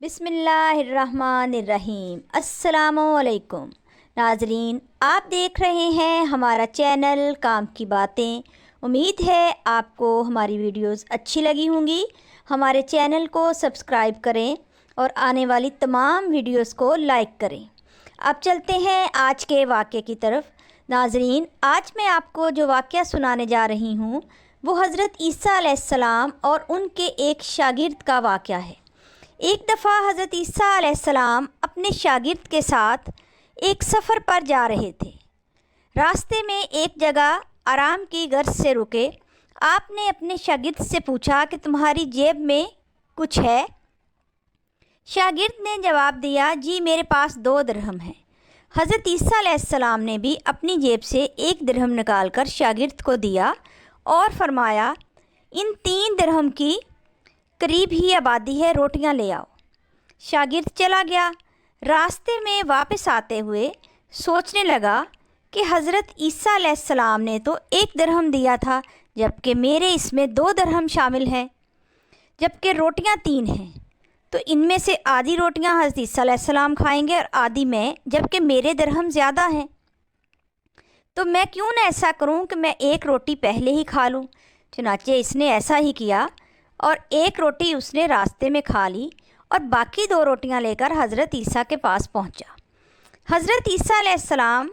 بسم اللہ الرحمن الرحیم۔ السلام علیکم ناظرین، آپ دیکھ رہے ہیں ہمارا چینل کام کی باتیں۔ امید ہے آپ کو ہماری ویڈیوز اچھی لگی ہوں گی۔ ہمارے چینل کو سبسکرائب کریں اور آنے والی تمام ویڈیوز کو لائک کریں۔ اب چلتے ہیں آج کے واقعے کی طرف۔ ناظرین، آج میں آپ کو جو واقعہ سنانے جا رہی ہوں وہ حضرت عیسیٰ علیہ السلام اور ان کے ایک شاگرد کا واقعہ ہے۔ ایک دفعہ حضرت عیسیٰ علیہ السلام اپنے شاگرد کے ساتھ ایک سفر پر جا رہے تھے۔ راستے میں ایک جگہ آرام کی غرض سے رکے۔ آپ نے اپنے شاگرد سے پوچھا کہ تمہاری جیب میں کچھ ہے؟ شاگرد نے جواب دیا، جی میرے پاس 2 درہم ہیں۔ حضرت عیسیٰ علیہ السلام نے بھی اپنی جیب سے 1 درہم نکال کر شاگرد کو دیا اور فرمایا، ان 3 درہم کی قریب ہی آبادی ہے، روٹیاں لے آؤ۔ شاگرد چلا گیا۔ راستے میں واپس آتے ہوئے سوچنے لگا کہ حضرت عیسیٰ علیہ السلام نے تو 1 درہم دیا تھا، جبکہ میرے اس میں 2 درہم شامل ہیں، جبکہ روٹیاں 3 ہیں، تو ان میں سے آدھی روٹیاں حضرت عیسیٰ علیہ السلام کھائیں گے اور آدھی میں، جبکہ میرے درہم زیادہ ہیں، تو میں کیوں نہ ایسا کروں کہ میں 1 روٹی پہلے ہی کھا لوں۔ چنانچہ اس نے ایسا ہی کیا اور 1 روٹی اس نے راستے میں کھا لی اور باقی 2 روٹیاں لے کر حضرت عیسیٰ کے پاس پہنچا۔ حضرت عیسیٰ علیہ السلام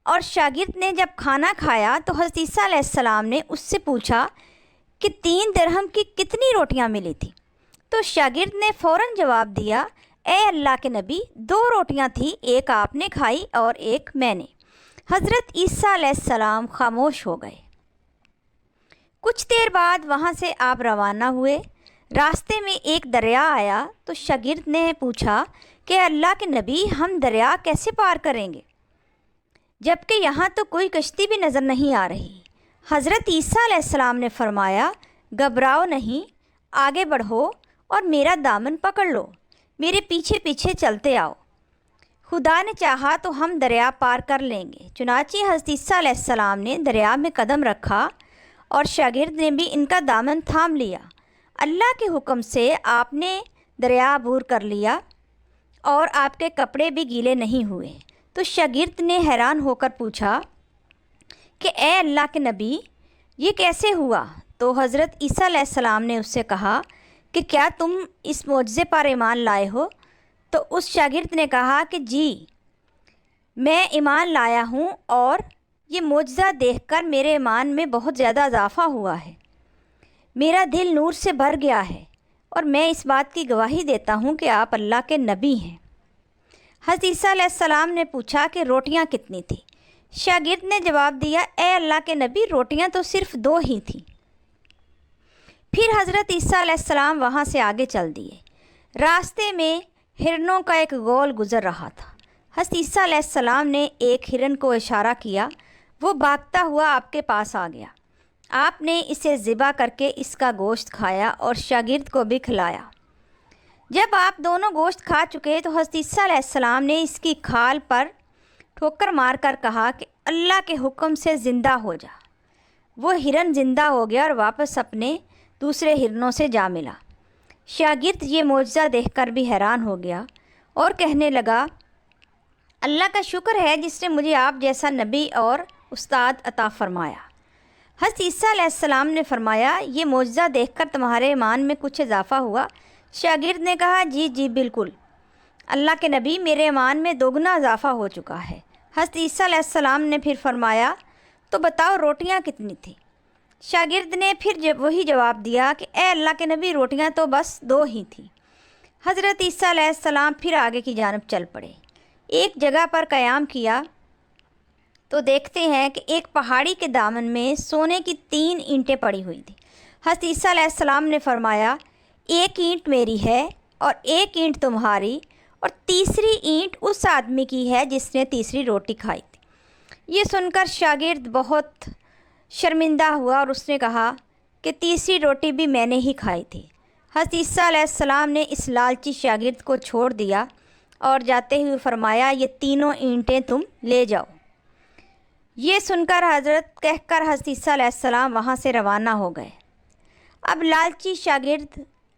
اور شاگرد نے جب کھانا کھایا تو حضرت عیسیٰ علیہ السلام نے اس سے پوچھا کہ 3 درہم کی کتنی روٹیاں ملی تھیں؟ تو شاگرد نے فوراً جواب دیا، اے اللہ کے نبی، 2 روٹیاں تھیں، 1 آپ نے کھائی اور 1 میں نے۔ حضرت عیسیٰ علیہ السلام خاموش ہو گئے۔ کچھ دیر بعد وہاں سے آپ روانہ ہوئے۔ راستے میں ایک دریا آیا تو شاگرد نے پوچھا کہ اللہ کے نبی، ہم دریا کیسے پار کریں گے، جبکہ یہاں تو کوئی کشتی بھی نظر نہیں آ رہی؟ حضرت عیسیٰ علیہ السلام نے فرمایا، گھبراؤ نہیں، آگے بڑھو اور میرا دامن پکڑ لو، میرے پیچھے پیچھے چلتے آؤ، خدا نے چاہا تو ہم دریا پار کر لیں گے۔ چنانچہ حضرت عیسیٰ علیہ السلام نے دریا میں قدم رکھا اور شاگرد نے بھی ان کا دامن تھام لیا۔ اللہ کے حکم سے آپ نے دریا عبور کر لیا اور آپ کے کپڑے بھی گیلے نہیں ہوئے۔ تو شاگرد نے حیران ہو کر پوچھا کہ اے اللہ کے نبی، یہ کیسے ہوا؟ تو حضرت عیسیٰ علیہ السلام نے اس سے کہا کہ کیا تم اس معجزے پر ایمان لائے ہو؟ تو اس شاگرد نے کہا کہ جی، میں ایمان لایا ہوں اور یہ معجزہ دیکھ کر میرے ایمان میں بہت زیادہ اضافہ ہوا ہے، میرا دل نور سے بھر گیا ہے اور میں اس بات کی گواہی دیتا ہوں کہ آپ اللہ کے نبی ہیں۔ حضرت عیسیٰ علیہ السلام نے پوچھا کہ روٹیاں کتنی تھیں؟ شاگرد نے جواب دیا، اے اللہ کے نبی، روٹیاں تو صرف 2 ہی تھیں۔ پھر حضرت عیسیٰ علیہ السلام وہاں سے آگے چل دیے۔ راستے میں ہرنوں کا ایک گول گزر رہا تھا۔ حضرت عیسیٰ علیہ السلام نے ایک ہرن کو اشارہ کیا، وہ بھاگتا ہوا آپ کے پاس آ گیا۔ آپ نے اسے ذبح کر کے اس کا گوشت کھایا اور شاگرد کو بھی کھلایا۔ جب آپ دونوں گوشت کھا چکے تو حضرت عیسیٰ علیہ السلام نے اس کی کھال پر ٹھوکر مار کر کہا کہ اللہ کے حکم سے زندہ ہو جا۔ وہ ہرن زندہ ہو گیا اور واپس اپنے دوسرے ہرنوں سے جا ملا۔ شاگرد یہ معجزہ دیکھ کر بھی حیران ہو گیا اور کہنے لگا، اللہ کا شکر ہے جس نے مجھے آپ جیسا نبی اور استاد عطا فرمایا۔ حضرت عیسیٰ علیہ السلام نے فرمایا، یہ معجزہ دیکھ کر تمہارے ایمان میں کچھ اضافہ ہوا؟ شاگرد نے کہا، جی جی بالکل، اللہ کے نبی، میرے ایمان میں 2 گنا اضافہ ہو چکا ہے۔ حضرت عیسیٰ علیہ السلام نے پھر فرمایا، تو بتاؤ روٹیاں کتنی تھیں؟ شاگرد نے پھر وہی جواب دیا کہ اے اللہ کے نبی، روٹیاں تو بس 2 ہی تھیں۔ حضرت عیسیٰ علیہ السلام پھر آگے کی جانب چل پڑے۔ ایک جگہ پر قیام کیا تو دیکھتے ہیں کہ ایک پہاڑی کے دامن میں سونے کی 3 اینٹیں پڑی ہوئی تھیں۔ حضرت عیسیٰ علیہ السلام نے فرمایا، 1 اینٹ میری ہے اور 1 اینٹ تمہاری، اور تیسری اینٹ اس آدمی کی ہے جس نے تیسری روٹی کھائی تھی۔ یہ سن کر شاگرد بہت شرمندہ ہوا اور اس نے کہا کہ تیسری روٹی بھی میں نے ہی کھائی تھی۔ حضرت عیسیٰ علیہ السلام نے اس لالچی شاگرد کو چھوڑ دیا اور جاتے ہوئے فرمایا، یہ تینوں اینٹیں تم لے جاؤ۔ یہ سن کر کہہ کر حضرت عیسیٰ علیہ السلام وہاں سے روانہ ہو گئے۔ اب لالچی شاگرد